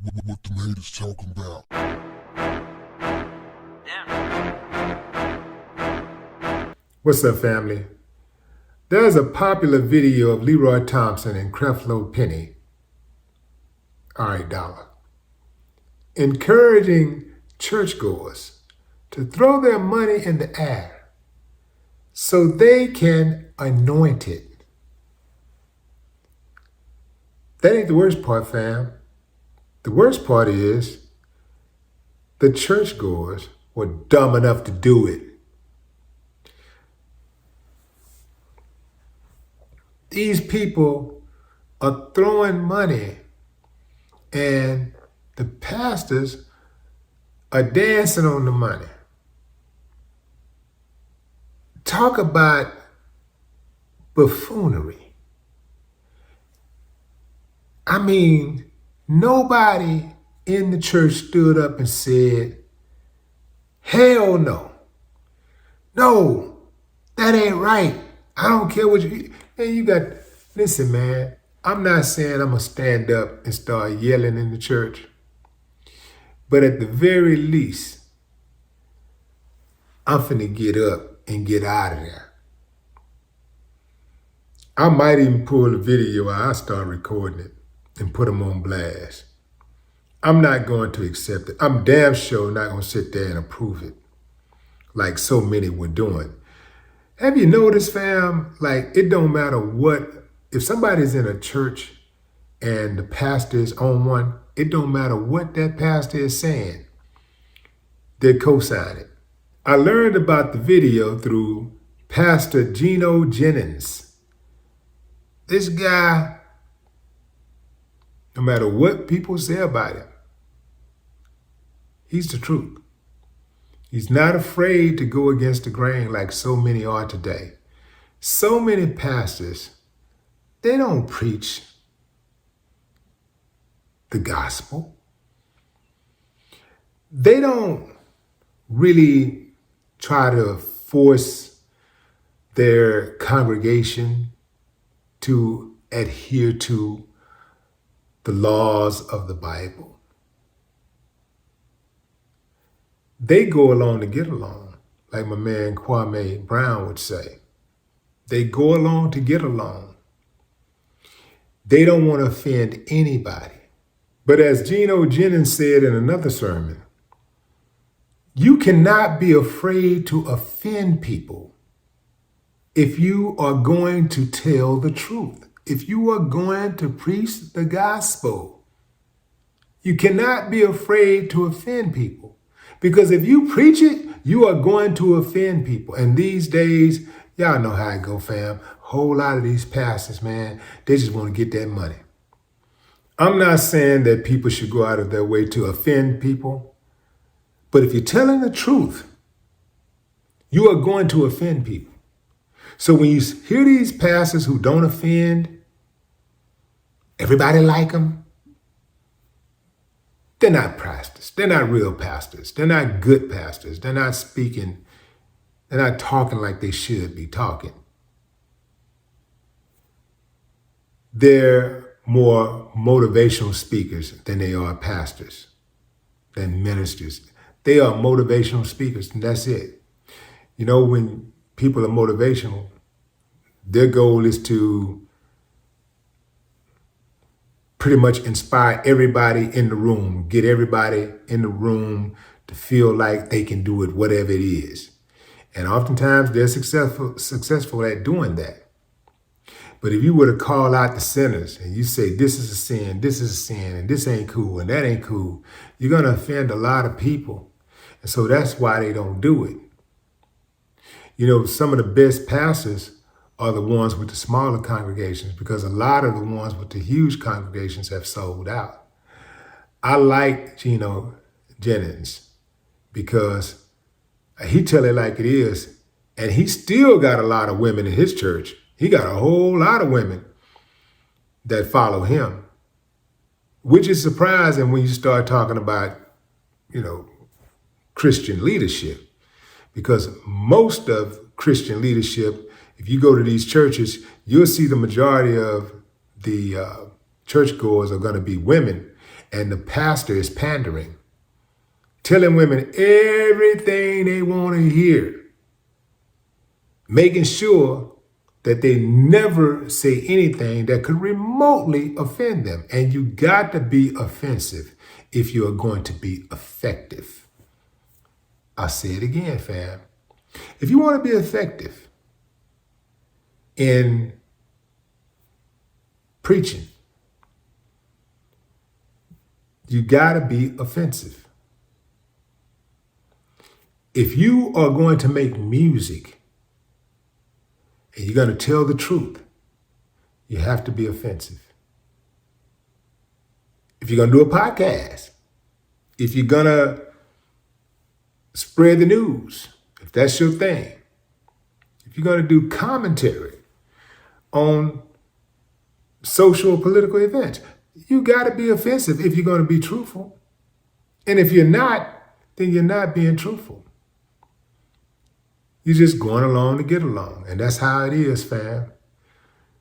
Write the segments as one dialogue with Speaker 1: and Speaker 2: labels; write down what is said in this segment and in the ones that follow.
Speaker 1: What the haters talking about?
Speaker 2: What's up, family? There's a popular video of Leroy Thompson and Creflo Penny, $1, encouraging churchgoers to throw their money in the air so they can anoint it. That ain't the worst part, fam. The worst part is the churchgoers were dumb enough to do it. These people are throwing money and the pastors are dancing on the money. Talk about buffoonery. I mean, nobody in the church stood up and said, hell no. No, that ain't right. I don't care what you... And you got... Listen, man, I'm not saying I'm going to stand up and start yelling in the church. But at the very least, I'm finna get up and get out of there. I might even pull a video out. I'll start recording it and put them on blast. I'm not going to accept it. I'm damn sure not going to sit there and approve it like so many were doing. Have you noticed, fam, like it don't matter what, if somebody's in a church and the pastor is on one, it don't matter what that pastor is saying, they co-sign it. I learned about the video through Pastor Geno Jennings. This guy, no matter what people say about him, he's the truth. He's not afraid to go against the grain like so many are today. So many pastors, they don't preach the gospel. They don't really try to force their congregation to adhere to the laws of the Bible. They go along to get along, like my man Kwame Brown would say. They go along to get along. They don't want to offend anybody. But as Geno Jennings said in another sermon, you cannot be afraid to offend people if you are going to tell the truth. If you are going to preach the gospel, you cannot be afraid to offend people. Because if you preach it, you are going to offend people. And these days, y'all know how it go, fam. Whole lot of these pastors, man, they just want to get that money. I'm not saying that people should go out of their way to offend people. But if you're telling the truth, you are going to offend people. So when you hear these pastors who don't offend, everybody like them, they're not pastors. They're not real pastors. They're not good pastors. They're not speaking. They're not talking like they should be talking. They're more motivational speakers than they are pastors, than ministers. They are motivational speakers, and that's it. You know, when people are motivational, their goal is to pretty much inspire everybody in the room, get everybody in the room to feel like they can do it, whatever it is. And oftentimes they're successful at doing that. But if you were to call out the sinners and you say, this is a sin, and this ain't cool, and that ain't cool, you're going to offend a lot of people. And so that's why they don't do it. You know, some of the best pastors are the ones with the smaller congregations, because a lot of the ones with the huge congregations have sold out. I like Geno Jennings because he tell it like it is, and he still got a lot of women in his church. He got a whole lot of women that follow him, which is surprising when you start talking about, you know, Christian leadership, because most of Christian leadership, if you go to these churches, you'll see the majority of the churchgoers are going to be women. and the pastor is pandering, telling women everything they want to hear, making sure that they never say anything that could remotely offend them. And you got to be offensive if you are going to be effective. I'll say it again, fam. If you want to be effective in preaching, you got to be offensive. If you are going to make music and you're going to tell the truth, you have to be offensive. If you're going to do a podcast, if you're going to spread the news, if that's your thing, if you're going to do commentary on social or political events, you got to be offensive if you're going to be truthful. And if you're not, then you're not being truthful. You're just going along to get along. And that's how it is, fam.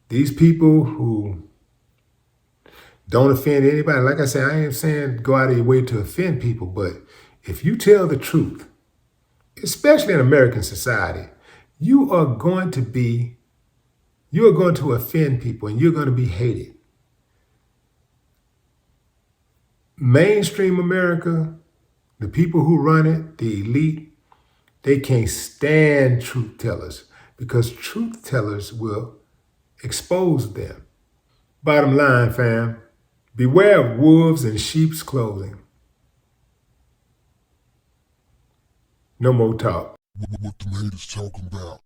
Speaker 2: These people who don't offend anybody, like I said, I ain't saying go out of your way to offend people, but if you tell the truth, especially in American society, you are going to offend people and you're going to be hated. Mainstream America, the people who run it, the elite, they can't stand truth tellers because truth tellers will expose them. Bottom line, fam, beware of wolves in sheep's clothing. No more talk.
Speaker 1: What the haters talking about?